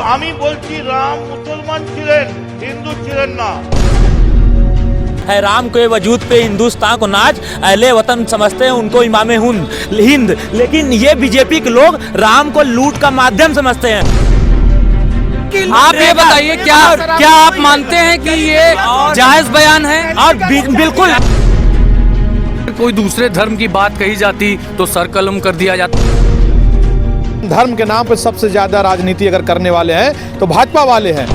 আমি বলছি রাম মুসলমান ছিলেন, হিন্দু ছিলেন না। है राम के वजूद पे हिंदुस्तान को नाज, अहले वतन समझते हैं उनको इमामे हिंद, लेकिन ये बीजेपी के लोग राम को लूट का माध्यम समझते हैं। आप ये बताइए, क्या आप मानते हैं कि ये जायज बयान है? और बिल्कुल कोई दूसरे धर्म की बात कही जाती तो सर कलम कर दिया जाता। धर्म के नाम पर सबसे ज्यादा राजनीति अगर करने वाले हैं तो भाजपा वाले हैं।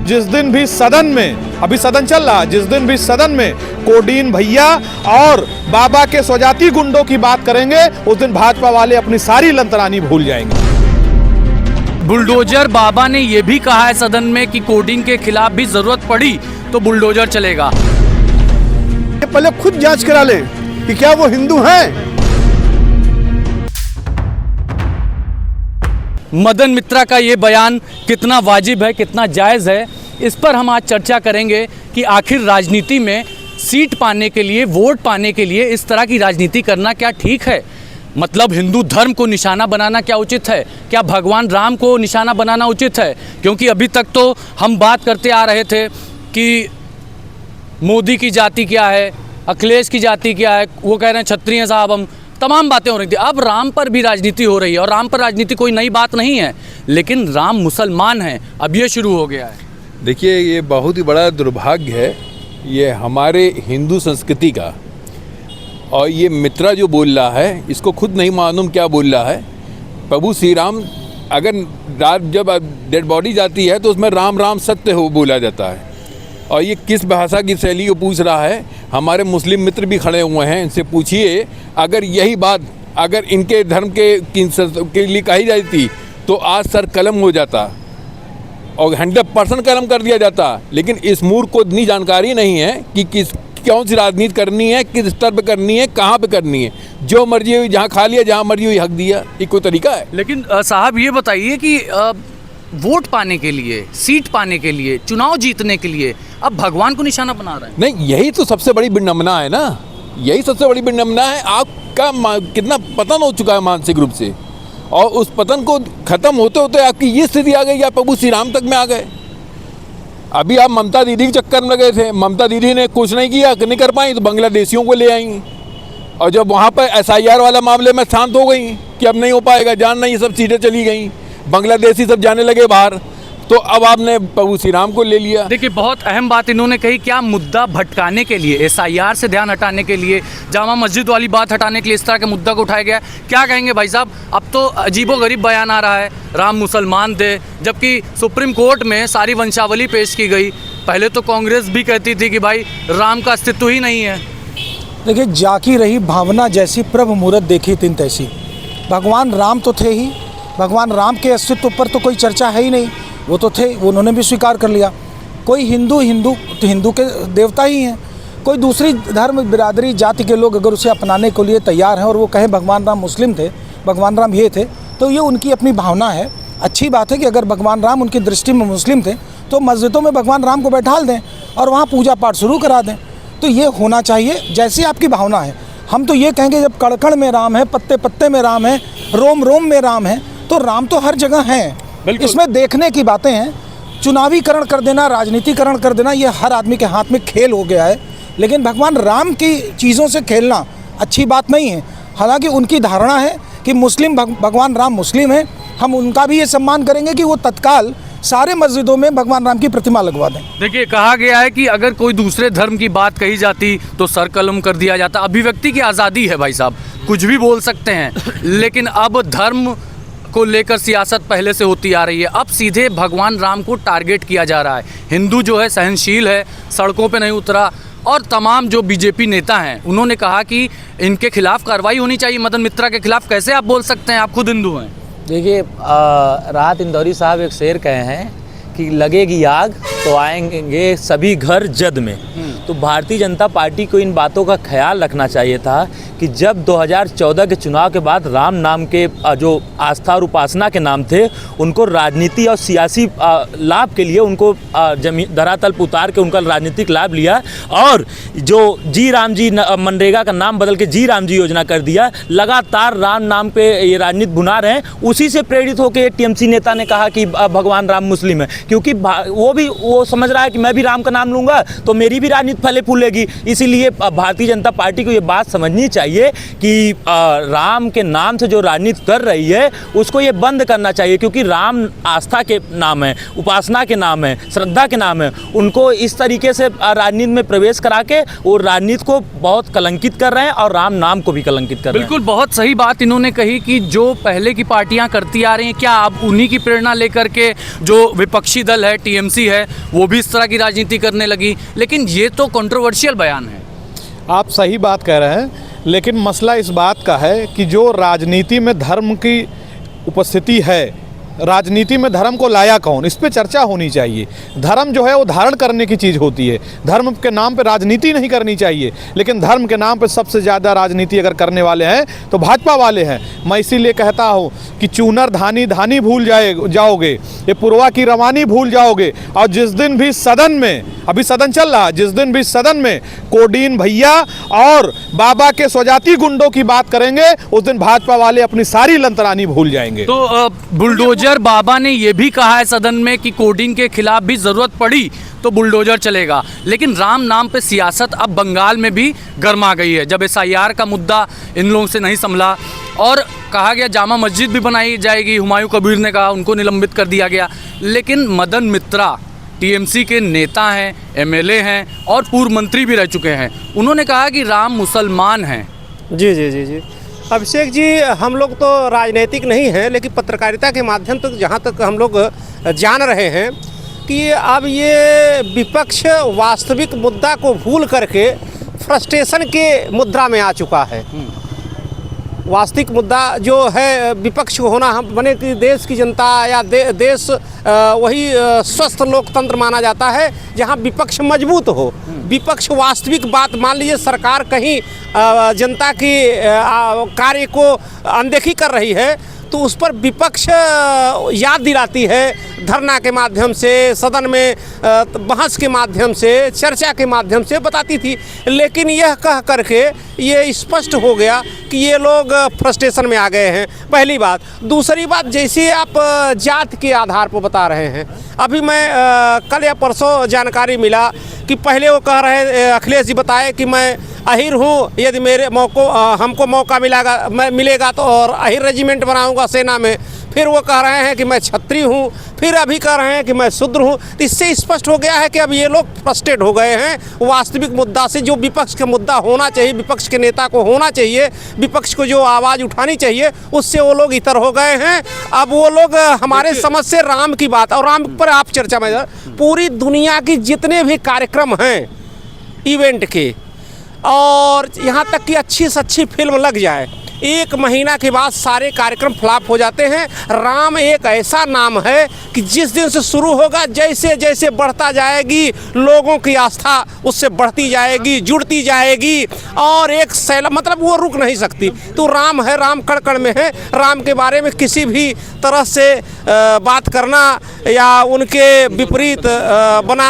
जिस दिन भी सदन में, अभी सदन चल रहा है, जिस दिन भी सदन में कोडीन भैया और बाबा के स्वजाति गुंडों की बात करेंगे, उस दिन भाजपा वाले अपनी सारी लंतरानी भूल जाएंगे। बुलडोजर बाबा ने यह भी कहा है सदन में कि कोडिंग के खिलाफ भी जरूरत पड़ी तो बुलडोजर चलेगा। पहले खुद जांच करा ले कि क्या वो हिंदू हैं। मदन मित्रा का ये बयान कितना वाजिब है, कितना जायज़ है, इस पर हम आज चर्चा करेंगे कि आखिर राजनीति में सीट पाने के लिए, वोट पाने के लिए इस तरह की राजनीति करना क्या ठीक है? मतलब हिंदू धर्म को निशाना बनाना क्या उचित है? क्या भगवान राम को निशाना बनाना उचित है? क्योंकि अभी तक तो हम बात करते आ रहे थे कि मोदी की जाति क्या है, अखिलेश की जाति क्या है, वो कह रहे हैं क्षत्रिय साहब हम, तमाम बातें हो रही थी। अब राम पर भी राजनीति हो रही है और राम पर राजनीति कोई नई बात नहीं है, लेकिन राम मुसलमान हैं, अब ये शुरू हो गया है। देखिए, ये बहुत ही बड़ा दुर्भाग्य है ये हमारे हिंदू संस्कृति का। और ये मित्रा जो बोल रहा है, इसको खुद नहीं मालूम क्या बोल रहा है। प्रभु श्री राम, अगर रात जब डेड बॉडी जाती है तो उसमें राम राम सत्य हो बोला जाता है। और ये किस भाषा की शैली को पूछ रहा है? हमारे मुस्लिम मित्र भी खड़े हुए हैं, इनसे पूछिए अगर यही बात अगर इनके धर्म के लिए कही जाती तो आज सर कलम हो जाता और 100% कलम कर दिया जाता। लेकिन इस मूर्ख को इतनी जानकारी नहीं है कि कौन सी राजनीति करनी है, किस स्तर पे करनी है, कहाँ पे करनी है। जो मर्जी हुई जहाँ खा लिया, जहाँ मर्जी हुई हक दिया, ये कोई तरीका है? लेकिन साहब ये बताइए कि वोट पाने के लिए, सीट पाने के लिए, चुनाव जीतने के लिए अब भगवान को निशाना बना रहे हैं। नहीं, यही तो सबसे बड़ी विडंबना है ना, यही सबसे बड़ी विडंबना है। आपका कितना पतन हो चुका है मानसिक रूप से, और उस पतन को खत्म होते होते आपकी ये स्थिति आ गई, आप प्रभु श्री राम तक में आ गए। अभी आप ममता दीदी के चक्कर में लगे थे, ममता दीदी ने कुछ नहीं किया, नहीं कर पाई तो बांग्लादेशियों को ले आई, और जब वहाँ पर SIR वाला मामले में शांत हो गई कि अब नहीं हो पाएगा, जान नहीं, ये सब सीटें चली गई, बांग्लादेशी सब जाने लगे बाहर, तो अब आपने प्रभु श्री राम को ले लिया। देखिए, बहुत अहम बात इन्होंने कही, क्या मुद्दा भटकाने के लिए, SIR से ध्यान हटाने के लिए, जामा मस्जिद वाली बात हटाने के लिए इस तरह के मुद्दा को उठाया गया। क्या कहेंगे भाई साहब? अब तो अजीबोगरीब बयान आ रहा है, राम मुसलमान थे, जबकि सुप्रीम कोर्ट में सारी वंशावली पेश की गई। पहले तो कांग्रेस भी कहती थी कि भाई राम का अस्तित्व ही नहीं है। देखिए, जाकी रही भावना जैसी प्रभु मूरत देखी तिन तैसी। भगवान राम तो थे ही, भगवान राम के अस्तित्व पर तो कोई चर्चा है ही नहीं, वो तो थे, उन्होंने भी स्वीकार कर लिया। कोई हिंदू तो हिंदू के देवता ही हैं। कोई दूसरी धर्म, बिरादरी, जाति के लोग अगर उसे अपनाने के लिए तैयार हैं और वो कहें भगवान राम मुस्लिम थे, भगवान राम ये थे, तो ये उनकी अपनी भावना है। अच्छी बात है कि अगर भगवान राम उनकी दृष्टि में मुस्लिम थे तो मस्जिदों में भगवान राम को बैठाल दें और वहाँ पूजा पाठ शुरू करा दें। तो ये होना चाहिए जैसी आपकी भावना है। हम तो ये कहेंगे जब कण-कण में राम है, पत्ते पत्ते में राम है, रोम रोम में राम है, तो राम तो हर जगह हैं। इसमें देखने की बातें हैं। चुनावीकरण कर देना, राजनीतिकरण कर देना, ये हर आदमी के हाथ में खेल हो गया है। लेकिन भगवान राम की चीज़ों से खेलना अच्छी बात नहीं है। हालांकि उनकी धारणा है कि मुस्लिम भगवान राम मुस्लिम हैं, हम उनका भी ये सम्मान करेंगे कि वो तत्काल सारे मस्जिदों में भगवान राम की प्रतिमा लगवा दें। देखिए, कहा गया है कि अगर कोई दूसरे धर्म की बात कही जाती तो सर कलम कर दिया जाता। अभिव्यक्ति की आज़ादी है भाई साहब, कुछ भी बोल सकते हैं, लेकिन अब धर्म को लेकर सियासत पहले से होती आ रही है। अब सीधे भगवान राम को टारगेट किया जा रहा है। हिंदू जो है सहनशील है, सड़कों पे नहीं उतरा, और तमाम जो बीजेपी नेता हैं उन्होंने कहा कि इनके खिलाफ कार्रवाई होनी चाहिए। मदन मित्रा के खिलाफ कैसे आप बोल सकते हैं? आप खुद हिंदू हैं। देखिए, राहत इंदौरी साहब एक शेर कहे हैं कि लगेगी आग तो आएंगे सभी घर जद में। तो भारतीय जनता पार्टी को इन बातों का ख्याल रखना चाहिए था कि जब 2014 के चुनाव के बाद राम नाम के जो आस्था और उपासना के नाम थे, उनको राजनीति और सियासी लाभ के लिए उनको जमीन धरातल पर उतार के उनका राजनीतिक लाभ लिया, और जो जी राम जी मनरेगा का नाम बदल के जी राम जी योजना कर दिया। लगातार राम नाम पे ये राजनीति बुना रहे हैं। उसी से प्रेरित होकर टीएमसी नेता ने कहा कि भगवान राम मुस्लिम है, क्योंकि वो समझ रहा है कि मैं भी राम का नाम लूँगा तो मेरी भी राजनीति फले फूलेगी। इसीलिए भारतीय जनता पार्टी को ये बात समझनी चाहिए कि राम के नाम से जो राजनीति कर रही है उसको ये बंद करना चाहिए, क्योंकि राम आस्था के नाम है, उपासना के नाम है, श्रद्धा के नाम है। उनको इस तरीके से राजनीति में प्रवेश करा के वो राजनीति को बहुत कलंकित कर रहे हैं और राम नाम को भी कलंकित कर रहे हैं। बिल्कुल, बहुत सही बात इन्होंने कही कि जो पहले की पार्टियां करती आ रही हैं, क्या अब उन्हीं की प्रेरणा लेकर के जो विपक्षी दल है, टीएमसी है, वो भी इस तरह की राजनीति करने लगी? लेकिन ये तो कंट्रोवर्शियल बयान है। आप सही बात कह रहे हैं, लेकिन मसला इस बात का है कि जो राजनीति में धर्म की उपस्थिति है, राजनीति में धर्म को लाया कौन, इस पे चर्चा होनी चाहिए। धर्म जो है वो धारण करने की चीज़ होती है, धर्म के नाम पे राजनीति नहीं करनी चाहिए। लेकिन धर्म के नाम पे सबसे ज़्यादा राजनीति अगर करने वाले हैं तो भाजपा वाले हैं। मैं इसीलिए कहता हूँ कि चूनर धानी धानी भूल जाओगे, ये पुरवा की रवानी भूल जाओगे। और जिस दिन भी सदन में, अभी सदन चल रहा, जिस दिन भी सदन में कोडीन भैया और बाबा के स्वजाति गुंडों की बात करेंगे, उस दिन भाजपा वाले अपनी सारी लंतरानी भूल जाएंगे। तो बुलडोजर बाबा ने यह भी कहा है सदन में कि कोडीन के खिलाफ भी जरूरत पड़ी तो बुलडोजर चलेगा। लेकिन राम नाम पे सियासत अब बंगाल में भी गर्मा गई है, जब SIR का मुद्दा इन लोगों से नहीं संभला और कहा गया जामा मस्जिद भी बनाई जाएगी, हुमायूं कबीर ने कहा, उनको निलंबित कर दिया गया। लेकिन मदन मित्रा टीएमसी के नेता हैं, MLA हैं और पूर्व मंत्री भी रह चुके हैं, उन्होंने कहा कि राम मुसलमान हैं। जी जी जी जी अभिषेक जी, हम लोग तो राजनीतिक नहीं हैं, लेकिन पत्रकारिता के माध्यम तक जहाँ तक हम लोग जान रहे हैं कि अब ये विपक्ष वास्तविक मुद्दा को भूल करके फ्रस्ट्रेशन के मुद्रा में आ चुका है। वास्तविक मुद्दा जो है विपक्ष होना, हम बने कि देश की जनता या देश वही स्वस्थ लोकतंत्र माना जाता है जहां विपक्ष मजबूत हो। विपक्ष वास्तविक बात, मान लीजिए सरकार कहीं जनता की कार्य को अनदेखी कर रही है तो उस पर विपक्ष याद दिलाती है, धरना के माध्यम से, सदन में बहस के माध्यम से, चर्चा के माध्यम से बताती थी। लेकिन यह कह करके ये स्पष्ट हो गया कि ये लोग फ्रस्ट्रेशन में आ गए हैं, पहली बात। दूसरी बात, जैसे आप जात के आधार पर बता रहे हैं, अभी मैं कल या परसों जानकारी मिला कि पहले वो कह रहे, अखिलेश जी बताए कि मैं अहिर हूँ, यदि मेरे हमको मौका मिलेगा तो और अहिर रेजिमेंट बनाऊंगा सेना में। फिर वो कह रहे हैं कि मैं क्षत्रिय हूँ, फिर अभी कह रहे हैं कि मैं शूद्र हूँ। तो इससे स्पष्ट हो गया है कि अब ये लोग फ्रस्ट्रेट हो गए हैं वास्तविक मुद्दा से। जो विपक्ष का मुद्दा होना चाहिए, विपक्ष के नेता को होना चाहिए, विपक्ष को जो आवाज़ उठानी चाहिए, उससे वो लोग इतर हो गए हैं। अब वो लोग हमारे समझ से राम की बात, और राम पर आप चर्चा में, पूरी दुनिया की जितने भी कार्यक्रम हैं इवेंट के, और यहाँ तक कि अच्छी से अच्छी फिल्म लग जाए, 1 महीना के बाद सारे कार्यक्रम फ्लॉप हो जाते हैं। राम एक ऐसा नाम है कि जिस दिन से शुरू होगा, जैसे जैसे बढ़ता जाएगी लोगों की आस्था उससे बढ़ती जाएगी, जुड़ती जाएगी, और एक मतलब वो रुक नहीं सकती। तो राम है, राम कण कण में है। राम के बारे में किसी भी तरह से बात करना या उनके विपरीत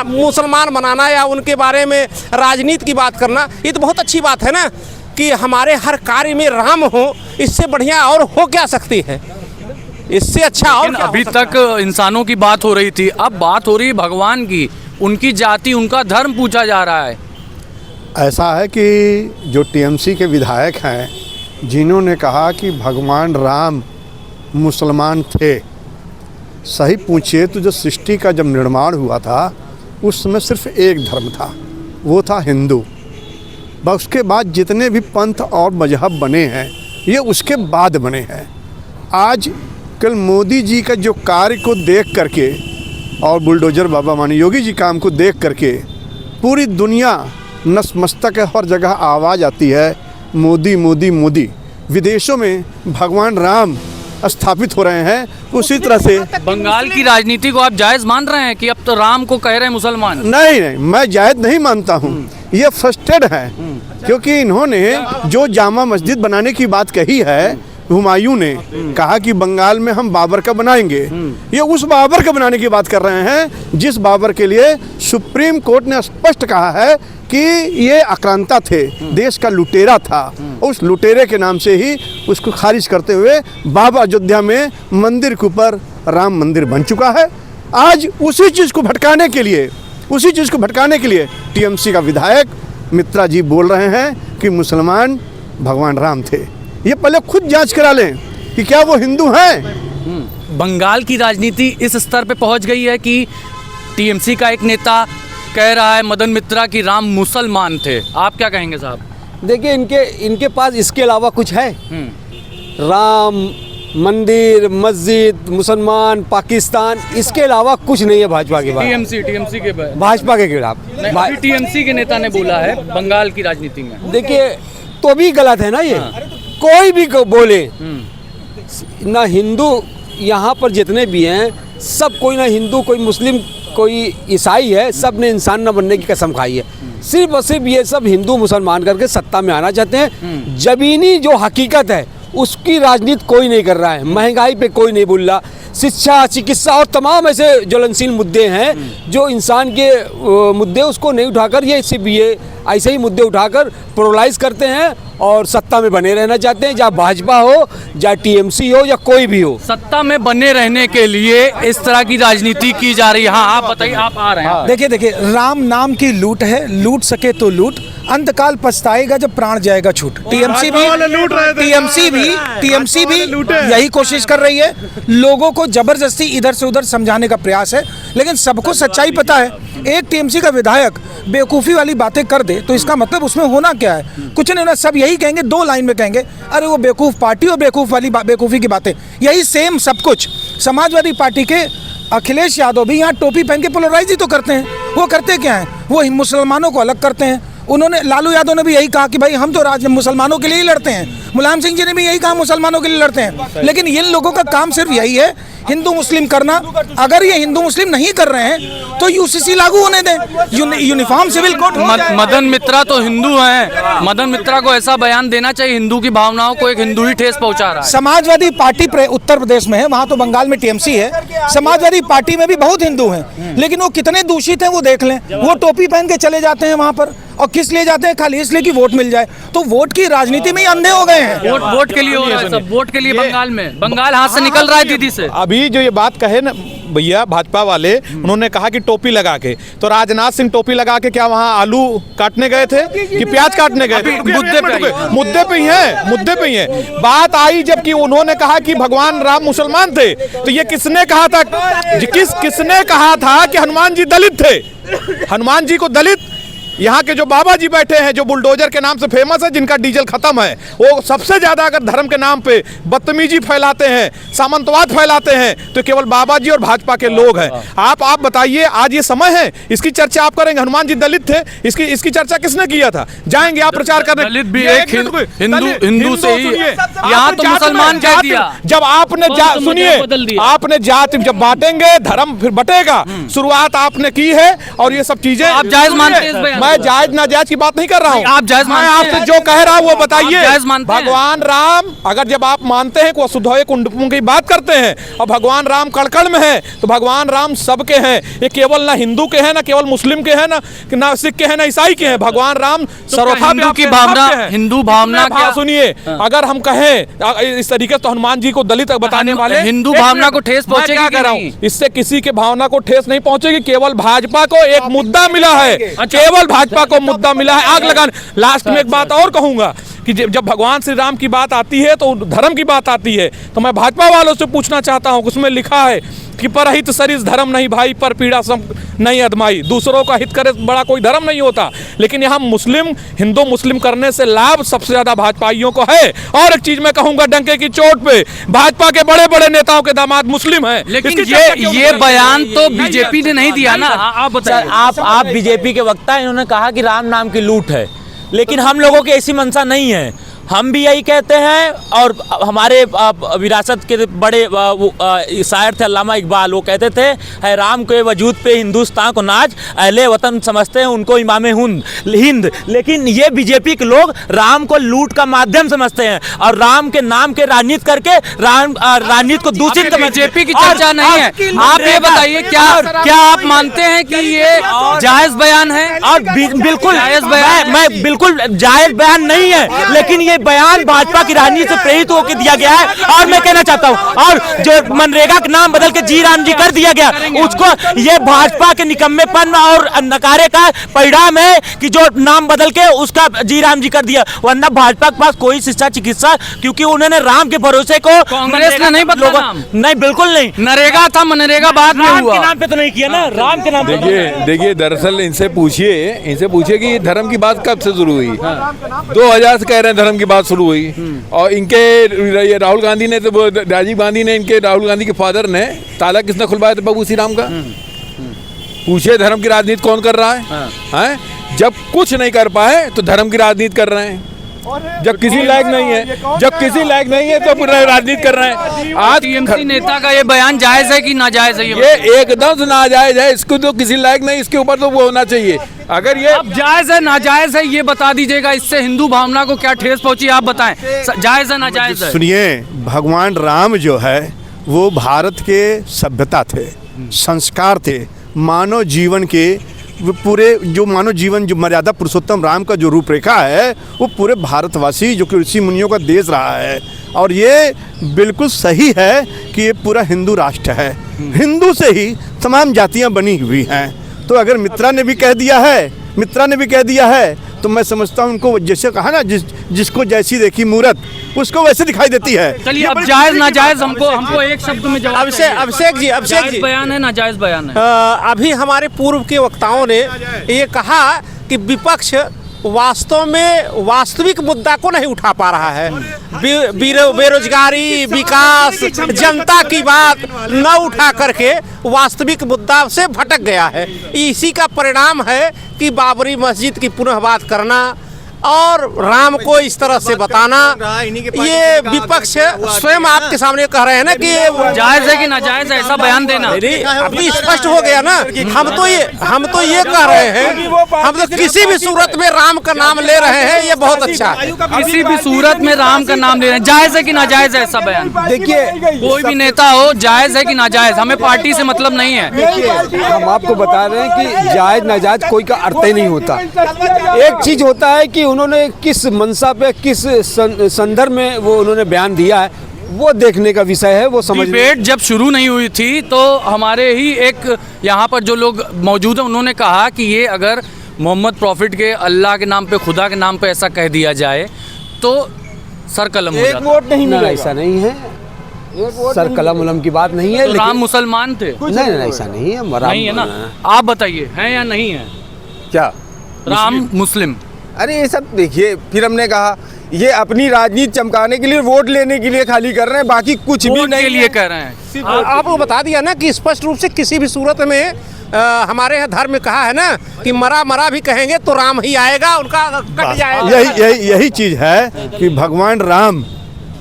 मुसलमान बनाना या उनके बारे में राजनीति की बात करना, ये तो बहुत अच्छी बात है ना कि हमारे हर कार्य में राम हो। इससे बढ़िया और हो क्या सकती है, इससे अच्छा और क्या? अभी तक इंसानों की बात हो रही थी, अब बात हो रही है भगवान की, उनकी जाति, उनका धर्म पूछा जा रहा है। ऐसा है कि जो टीएमसी के विधायक हैं, जिन्होंने कहा कि भगवान राम मुसलमान थे, सही पूछिए तो जो सृष्टि का जब निर्माण हुआ था उस समय सिर्फ एक धर्म था, वो था हिंदू। बस उसके बाद जितने भी पंथ और मजहब बने हैं ये उसके बाद बने हैं। आज कल मोदी जी का जो कार्य को देख करके और बुलडोजर बाबा मानी योगी जी काम को देख करके पूरी दुनिया नतमस्तक है, हर जगह आवाज़ आती है मोदी मोदी मोदी। विदेशों में भगवान राम स्थापित हो रहे हैं, उसी तरह से बंगाल की राजनीति को आप जायज़ मान रहे हैं कि अब तो राम को कह रहे हैं मुसलमान? नहीं, मैं जायज़ नहीं मानता हूँ। ये फ्रस्ट्रेटेड है, क्योंकि इन्होंने जो जामा मस्जिद बनाने की बात कही है, हुमायूं ने कहा कि बंगाल में हम बाबर का बनाएंगे, ये उस बाबर का बनाने की बात कर रहे हैं जिस बाबर के लिए सुप्रीम कोर्ट ने स्पष्ट कहा है कि ये आक्रांता थे, देश का लुटेरा था। उस लुटेरे के नाम से ही उसको खारिज करते हुए बाबा अयोध्या में मंदिर के ऊपर राम मंदिर बन चुका है। आज उसी चीज़ को भटकाने के लिए टीएमसी का विधायक मित्रा जी बोल रहे हैं कि मुसलमान भगवान राम थे। ये पहले खुद जांच करा लें कि क्या वो हिंदू हैं। बंगाल की राजनीति इस स्तर पे पहुंच गई है कि टीएमसी का एक नेता कह रहा है मदन मित्रा कि राम मुसलमान थे। आप क्या कहेंगे साहब? देखिए, इनके पास इसके अलावा कुछ है? राम मंदिर, मस्जिद, मुसलमान, पाकिस्तान, इसके अलावा कुछ नहीं है भाजपा के पास। टीएमसी के भाजपा के खिलाफ टीएमसी के नेता ने बोला है बंगाल की राजनीति में। देखिए, तो भी गलत है ना ये। कोई भी बोले ना, हिंदू यहाँ पर जितने भी हैं सब, कोई ना हिंदू, कोई मुस्लिम, कोई ईसाई है, सब ने इंसान न बनने की कसम खाई है। सिर्फ और सिर्फ ये सब हिंदू मुसलमान करके सत्ता में आना चाहते हैं। जमीनी जो हकीकत है उसकी राजनीति कोई नहीं कर रहा है। महंगाई पे कोई नहीं बोल रहा, शिक्षा, चिकित्सा और तमाम ऐसे ज्वलनशील मुद्दे हैं जो इंसान के मुद्दे, उसको नहीं उठाकर ये सिर्फ ये ऐसे ही मुद्दे उठाकर प्रोलाइज करते हैं और सत्ता में बने रहना चाहते हैं, चाहे भाजपा हो, चाहे टीएमसी हो या कोई भी हो। सत्ता में बने रहने के लिए इस तरह की राजनीति की जा रही है। हाँ, आप बताइए, आप आ रहे हैं। देखिए, राम नाम की लूट है, लूट सके तो लूट, अंतकाल पछताएगा जब प्राण जाएगा छूट। टीएमसी भी यही कोशिश कर रही है, लोगों को जबरदस्ती इधर से उधर समझाने का प्रयास है, लेकिन सबको सच्चाई पता है। एक टीएमसी का विधायक बेवकूफ़ी वाली बातें कर दे तो इसका मतलब उसमें होना क्या है? कुछ नहीं होना। सब यही कहेंगे, दो लाइन में कहेंगे, अरे वो बेवकूफ़ पार्टी और बेवकूफ़ वाली बेवकूफ़ी की बातें, यही सेम सब कुछ। समाजवादी पार्टी के अखिलेश यादव भी यहाँ टोपी पहन के पोलराइज ही तो करते हैं। वो करते क्या हैं? वो मुसलमानों को अलग करते हैं। उन्होंने, लालू यादव ने भी यही कहा कि भाई हम तो मुसलमानों के लिए ही लड़ते हैं। मुलायम सिंह जी ने भी यही कहा मुसलमानों के लिए लड़ते हैं। लेकिन इन लोगों का काम सिर्फ यही है, हिंदू मुस्लिम करना। अगर ये हिंदू मुस्लिम नहीं कर रहे हैं तो यूसीसी लागू होने दें, यूनिफॉर्म सिविल कोड हो जाए। मदन मित्रा तो हिंदू हैं। मदन मित्रा को ऐसा बयान देना चाहिए, हिंदू की भावनाओं को एक हिंदू ही ठेस पहुंचा रहा है। समाजवादी पार्टी उत्तर प्रदेश में है, वहाँ तो बंगाल में टीएमसी है। समाजवादी पार्टी में भी बहुत हिंदू हैं, लेकिन वो कितने दूषित हैं वो देख लें। वो टोपी पहन के चले जाते हैं वहाँ पर, और किस लिए जाते हैं? खाली इसलिए कि वोट मिल जाए। तो वोट की राजनीति में ही अंधे हो गए हैं। वोट के लिए हो रहा है सब, वोट के लिए। बंगाल हाथ से निकल रहा है दीदी से। अभी जो ये बात कहे ना भैया भाजपा वाले, उन्होंने कहा कि टोपी लगा के, तो राजनाथ सिंह टोपी लगा के क्या वहाँ आलू काटने गए थे कि प्याज काटने गए थे? मुद्दे पे ही है बात आई। जबकि उन्होंने कहा कि भगवान राम मुसलमान थे, तो ये किसने कहा था? किसने कहा था कि हनुमान जी दलित थे? हनुमान जी को दलित यहाँ के जो बाबा जी बैठे हैं, जो बुलडोजर के नाम से फेमस है, जिनका डीजल खत्म है, वो सबसे ज्यादा अगर धर्म के नाम पे बदतमीजी फैलाते हैं, सामंतवाद फैलाते हैं, तो केवल बाबा जी और भाजपा के लोग हैं। आप बताइए, आज ये समय है इसकी चर्चा आप करेंगे? हनुमान जी दलित थे, इसकी चर्चा किसने किया था? जाएंगे आप प्रचार करने? दलित भी एक हिंदू से ही, यहाँ तो मुसलमान कह दिया। जब आपने सुनिए, आपने जाति जब बांटेंगे, धर्म फिर बटेगा। शुरुआत आपने की है और ये सब चीजें आप जायज मानते हैं? मैं जायज नाजायज की बात नहीं कर रहा हूँ। आप जायज मैं आपसे जो कह रहा हूँ वो बताइए। भगवान राम, अगर जब आप मानते हैं कि वसुधैव कुटुंबकम की बात करते हैं और भगवान राम कण में है, तो भगवान राम सबके हैं। ये केवल ना हिंदू के हैं, ना केवल मुस्लिम के हैं, ना सिख के हैं, ना ईसाई के हैं। भगवान राम सर्वथा हिंदू की भावना, हिंदू भावना क्या? सुनिए, अगर हम कहें इस तरीके से तो हनुमान जी को दलित बताने वाले, हिंदू भावना को ठेस पहुंचेगी? क्या कह रहा हूँ, इससे किसी के भावना को ठेस नहीं पहुंचेगी। केवल भाजपा को एक मुद्दा मिला है, केवल भाजपा को मुद्दा मिला है आग लगाने। लास्ट में एक बात और कहूंगा कि जब भगवान श्री राम की बात आती है, तो धर्म की बात आती है, तो मैं भाजपा वालों से पूछना चाहता हूं, उसमें लिखा है कि परहित सरिस धर्म नहीं भाई, पर पीड़ा सम नहीं अदमाई। दूसरों का हित करे बड़ा कोई धर्म नहीं होता, लेकिन यहाँ हिंदू मुस्लिम करने से लाभ सबसे ज्यादा भाजपाइयों को है। और एक चीज मैं कहूंगा डंके की चोट पे, भाजपा के बड़े बड़े नेताओं के दामाद मुस्लिम हैं। लेकिन ये बयान तो बीजेपी ने नहीं दिया ना। आप बताइए। आप बीजेपी के वक्ता, इन्होंने कहा कि राम नाम की लूट है, लेकिन हम लोगों की ऐसी मंशा नहीं है। हम भी यही कहते हैं, और हमारे विरासत के बड़े शायर थे अल्लामा इकबाल, वो कहते थे, है राम के वजूद पे हिंदुस्तान को नाज, अहले वतन समझते हैं उनको इमाम हिंद। लेकिन ये बीजेपी के लोग राम को लूट का माध्यम समझते हैं और राम के नाम के राजनीति करके राजनीति को दूषित। बीजेपी की चर्चा नहीं है, आप ये बताइए क्या आप मानते हैं कि ये जायज बयान है? और बिल्कुल जायज बयान, मैं बिल्कुल जायज बयान नहीं है, लेकिन ये बयान भाजपा की राजनीति से प्रेरित होकर दिया गया है। और मैं कहना चाहता हूँ, और जो मनरेगा का नाम बदल के जी राम जी कर दिया गया, उसको ये भाजपा के निकम्मेपन और नकारे का परिणाम है कि जो नाम बदल के उसका जी राम जी कर दिया। वरना भाजपा के पास कोई शिक्षा चिकित्सा, क्योंकि उन्होंने राम के भरोसे को कांग्रेस ने नहीं बदला नाम। नहीं, बिल्कुल नहीं। नरेगा था, मनरेगा बाद में राम हुआ। के नाम पे तो नहीं किया ना, राम के नाम पे। देखिए दरअसल इनसे पूछिए कि धर्म की बात कब से शुरू हुई। 2000 से कह रहे हैं धर्म की बात शुरू हुई, और इनके राहुल गांधी ने, तो राजीव गांधी ने, इनके राहुल गांधी के फादर ने ताला किसने खुलवाया था? बाबू श्री राम का। पूछिए धर्म की राजनीति कौन कर रहा है? जब कुछ नहीं कर पाए तो धर्म की राजनीति कर रहे हैं, जब किसी लायक नहीं है तो पूरा राजनीति कर रहे हैं। आज टीएमसी नेता का ये बयान जायज है कि नाजायज है? ये एकदम नाजायज है, इसको तो किसी लायक नहीं, इसके ऊपर तो वो होना चाहिए। अगर ये अब जायज है नाजायज है ये बता दीजिएगा, इससे हिंदू भावना को क्या ठेस पहुंची, आप बताएं। जायज है नाजायज है? सुनिए, भगवान राम जो है वो भारत के सभ्यता थे, संस्कार थे, मानव जीवन के पूरे जो मानव जीवन, जो मर्यादा पुरुषोत्तम राम का जो रूपरेखा है, वो पूरे भारतवासी जो कि ऋषि मुनियों का देश रहा है। और ये बिल्कुल सही है कि ये पूरा हिंदू राष्ट्र है, हिंदू से ही तमाम जातियां बनी हुई हैं। तो अगर मित्रा ने भी कह दिया है तो मैं समझता हूँ उनको, जैसे कहा ना, जिसको जैसी देखी मूरत उसको वैसे दिखाई देती है। चलिए, अब जायज नाजायज हमको एक शब्द में जवाब। अभिषेक जी बयान है नाजायज बयान है? अभी हमारे पूर्व के वक्ताओं ने ये कहा कि विपक्ष वास्तव में वास्तविक मुद्दा को नहीं उठा पा रहा है। बेरोजगारी, विकास, जनता की बात न उठा करके वास्तविक मुद्दा से भटक गया है। इसी का परिणाम है कि बाबरी मस्जिद की पुनः बात करना और राम को इस तरह से बताना, ये विपक्ष स्वयं आपके सामने कह रहे हैं ना कि जायज है कि नाजायज है, ऐसा बयान देना। अभी स्पष्ट हो गया ना। हम तो ये कह रहे हैं, हम तो किसी भी सूरत में राम का नाम ले रहे हैं, ये बहुत अच्छा है। किसी भी सूरत में राम का नाम ले रहे हैं, जायज है कि नाजायज है ऐसा बयान? देखिए, कोई भी नेता हो, जायज है कि नाजायज, हमें पार्टी से मतलब नहीं है। देखिए, हम आपको बता रहे हैं कि जायज नाजायज कोई का अर्थ ही नहीं होता। एक चीज होता है कि उन्होंने किस मंशा पे, किस संदर्भ में वो उन्होंने बयान दिया है, वो देखने का विषय है, वो समझ। डिबेट जब शुरू नहीं हुई थी तो हमारे ही एक यहाँ पर जो लोग मौजूद हैं उन्होंने कहा कि ये अगर मोहम्मद प्रॉफिट के, अल्लाह के नाम पे, खुदा के नाम पे ऐसा कह दिया जाए तो सर कलम हो जाता। एक वोट नहीं मिला, ऐसा नहीं है, सर कलम उलम की बात नहीं है। तो राम मुसलमान थे? नहीं, ऐसा नहीं है। नहीं है ना? आप बताइए, है या नहीं है? क्या राम मुस्लिम? अरे ये सब देखिए, फिर हमने कहा ये अपनी राजनीति चमकाने के लिए, वोट लेने के लिए खाली कर रहे हैं, बाकी कुछ भी नहीं के लिए कह रहे हैं। आपको बता दिया ना कि स्पष्ट रूप से किसी भी सूरत में हमारे यहाँ धर्म में कहा है ना कि मरा भी कहेंगे तो राम ही आएगा, उनका कट जाएगा। यही चीज है कि भगवान राम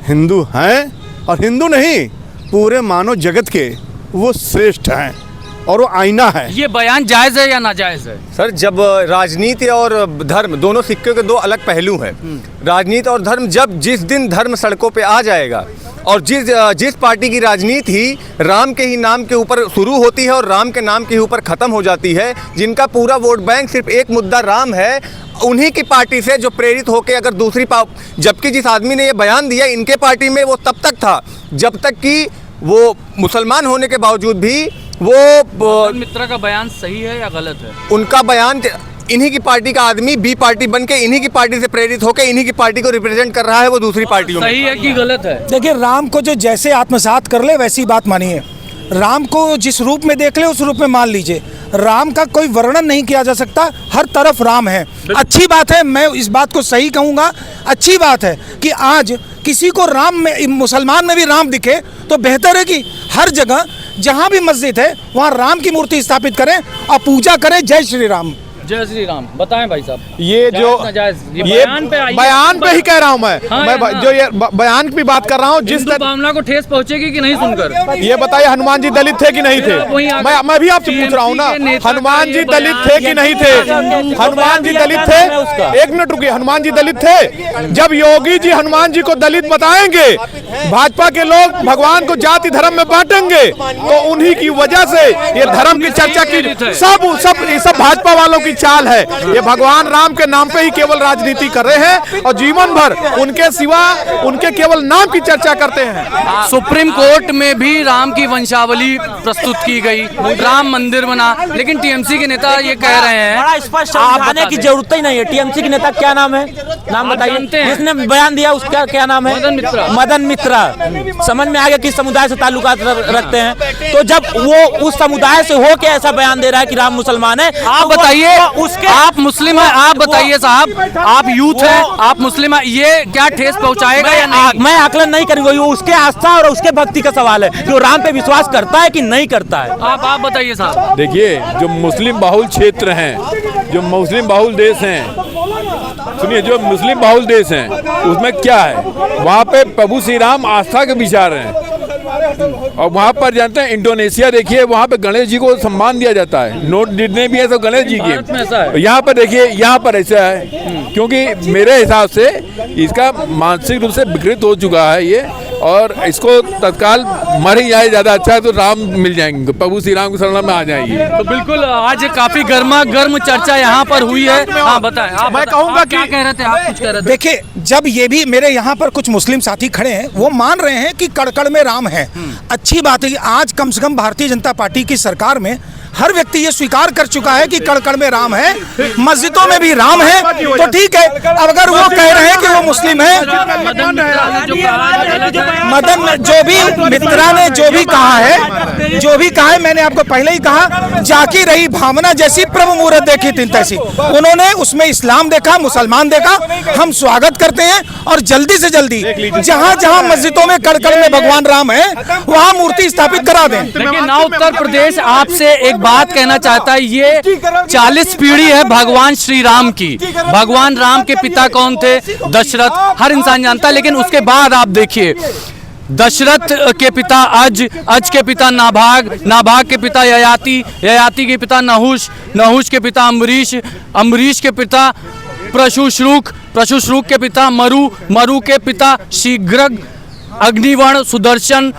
हिंदू हैं, और हिंदू नहीं, पूरे मानव जगत के वो श्रेष्ठ हैं और वो आईना है। ये बयान जायज है या नाजायज है? सर, जब राजनीति और धर्म दोनों सिक्के के दो अलग पहलू हैं। राजनीति और धर्म, जब जिस दिन धर्म सड़कों पे आ जाएगा और जिस पार्टी की राजनीति राम के ही नाम के ऊपर शुरू होती है और राम के नाम के ऊपर ख़त्म हो जाती है, जिनका पूरा वोट बैंक सिर्फ एक मुद्दा राम है, उन्हीं की पार्टी से जो प्रेरित होकर अगर दूसरी जबकि जिस आदमी ने ये बयान दिया इनके पार्टी में वो तब तक था जब तक कि वो मुसलमान होने के बावजूद भी वो मित्रा का बयान सही है या गलत है? उनका बयान, इन्हीं की पार्टी का आदमी बी पार्टी बन के इन्हीं की पार्टी से प्रेरित होकर इन्हीं की पार्टी को रिप्रेजेंट कर रहा है, वो दूसरी पार्टियों में। सही है कि गलत है? देखिए, राम को जो जैसे आत्मसात कर ले वैसी बात मानिए, राम को जिस रूप में देख ले उस रूप में मान लीजिए। राम का कोई वर्णन नहीं किया जा सकता, हर तरफ राम है। अच्छी बात है, मैं इस बात को सही कहूँगा, अच्छी बात है कि आज किसी को राम में, मुसलमान में भी राम दिखे तो बेहतर है कि हर जगह जहाँ भी मस्जिद है वहाँ राम की मूर्ति स्थापित करें और पूजा करें। जय श्री राम। जय श्री राम। बताएं भाई साहब, ये जो ये बयान पे ही कह रहा हूँ मैं जो ये बयान की बात कर रहा हूँ, जिस भावना को ठेस पहुंचेगी कि नहीं सुनकर, ये बताइए हनुमान जी दलित थे कि नहीं थे? मैं भी आपसे पूछ रहा हूँ ना, हनुमान जी दलित थे कि नहीं थे? हनुमान जी दलित थे? एक मिनट रुकिए, हनुमान जी दलित थे? जब योगी जी हनुमान जी को दलित बताएंगे, भाजपा के लोग भगवान को जाति धर्म में बांटेंगे, तो उन्हीं की वजह से ये धर्म की चर्चा की सब भाजपा वालों की चाल है। ये भगवान राम के नाम पे ही केवल राजनीति कर रहे हैं और जीवन भर उनके सिवा उनके केवल नाम की चर्चा करते हैं। सुप्रीम कोर्ट में भी राम की वंशावली प्रस्तुत की गई, राम मंदिर बना, लेकिन टीएमसी के नेता ये कह रहे हैं, बड़ा स्पष्ट समझाने की जरूरत ही नहीं है। टीएमसी के नेता क्या नाम है? नाम बताइए, जिसने बयान दिया उसका क्या नाम है? मदन मित्रा। समझ में आ गया किस समुदाय से ताल्लुकात रखते हैं। तो जब वो उस समुदाय से हो के ऐसा बयान दे रहा है कि राम मुसलमान है, आप बताइए, उसके आप मुस्लिम है, आप बताइए साहब, आप यूथ है, आप मुस्लिम है, ये क्या ठेस पहुंचाएगा या नहीं? मैं आकलन नहीं करूंगा, वो उसके आस्था और उसके भक्ति का सवाल है कि वो राम पे विश्वास करता है कि नहीं करता है। आप बताइए साहब। देखिए, जो मुस्लिम बाहुल क्षेत्र हैं, जो मुस्लिम बाहुल देश हैं, सुनिए, जो मुस्लिम बाहुल देश हैं उसमें क्या है, वहाँ पे प्रभु श्री राम आस्था के विचार हैं। और वहाँ पर जानते हैं, इंडोनेशिया देखिए, वहाँ पे गणेश जी को सम्मान दिया जाता है, नोट जितने भी है सब गणेश जी के। यहाँ पर देखिए, यहाँ पर ऐसा है, क्योंकि मेरे हिसाब से इसका मानसिक रूप से विकृत हो चुका है ये, और इसको तत्काल मर ही जाए ज़्यादा अच्छा है, तो राम मिल जाएंगे, प्रभु श्री राम की शरण में आ जाएंगे। तो बिल्कुल आज काफी गर्म चर्चा यहाँ पर हुई है। हाँ बताएं, मैं कहूँगा क्या कह रहे थे, आप कुछ कह रहे थे? देखिए, जब ये भी मेरे यहाँ पर कुछ मुस्लिम साथी खड़े हैं, वो मान रहे हैं कि कड़कड़ में राम है। अच्छी बात है कि आज कम से कम भारतीय जनता पार्टी की सरकार में हर व्यक्ति ये स्वीकार कर चुका है कि कड़कड़ में राम है, मस्जिदों में भी राम है, तो ठीक है। अब अगर वो कह रहे हैं कि वो मुस्लिम है, मदन जो भी मित्रा ने जो भी कहा है, मैंने आपको पहले ही कहा, जाकी रही भावना जैसी प्रभु मुहूर्त देखी तीन तैसी। उन्होंने उसमें इस्लाम देखा, मुसलमान देखा। हम स्वागत करते हैं और जल्दी से जल्दी जहाँ जहाँ मस्जिदों में कड़कड़ में भगवान राम है, वहाँ मूर्ति स्थापित करा दें। लेकिन ना उत्तर प्रदेश आपसे एक बात कहना चाहता है, ये 40 पीढ़ी है भगवान श्री राम की। भगवान राम के पिता कौन थे? दशरथ, हर इंसान जानता है। लेकिन उसके बाद आप देखिए, दशरथ के पिता अज के पिता नाभाग, नाभाग के पिता ययाति, ययाति के पिता नहुष, नहुष के पिता अम्बरीश, अम्बरीश के पिता प्रशुश्रुक, प्रशुश्रुक के पिता मरु, मरु के पिता शीघ्रग, अग्निवर्ण, सुदर्शन,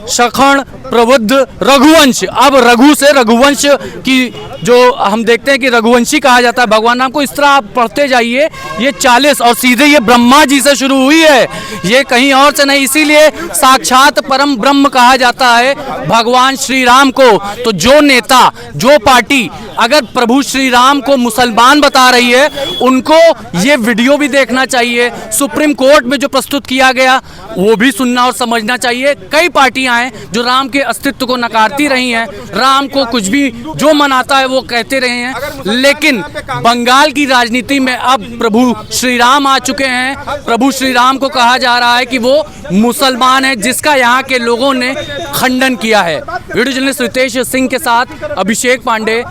शखण, प्रबुद्ध, रघुवंश। अब रघु से रघुवंश की जो हम देखते हैं कि रघुवंशी कहा जाता है भगवान नाम को, इस तरह आप पढ़ते जाइए। ये 40 और सीधे ये ब्रह्मा जी से शुरू हुई है, ये कहीं और से नहीं। इसीलिए साक्षात परम ब्रह्म कहा जाता है भगवान श्री राम को। तो जो नेता, जो पार्टी अगर प्रभु श्री राम को मुसलमान बता रही है, उनको ये वीडियो भी देखना चाहिए। सुप्रीम कोर्ट में जो प्रस्तुत किया गया वो भी सुनना और समझना चाहिए। कई पार्टियां हैं जो राम के अस्तित्व को नकारती रही हैं, राम को कुछ भी जो मनाता है वो कहते रहे हैं, लेकिन बंगाल की राजनीति में अब प्रभु श्री राम आ चुके हैं। प्रभु श्री राम को कहा जा रहा है कि वो मुसलमान है, जिसका यहाँ के लोगों ने खंडन किया है। वीडियो जर्नलिस्ट रितेश सिंह के साथ अभिषेक पांडे।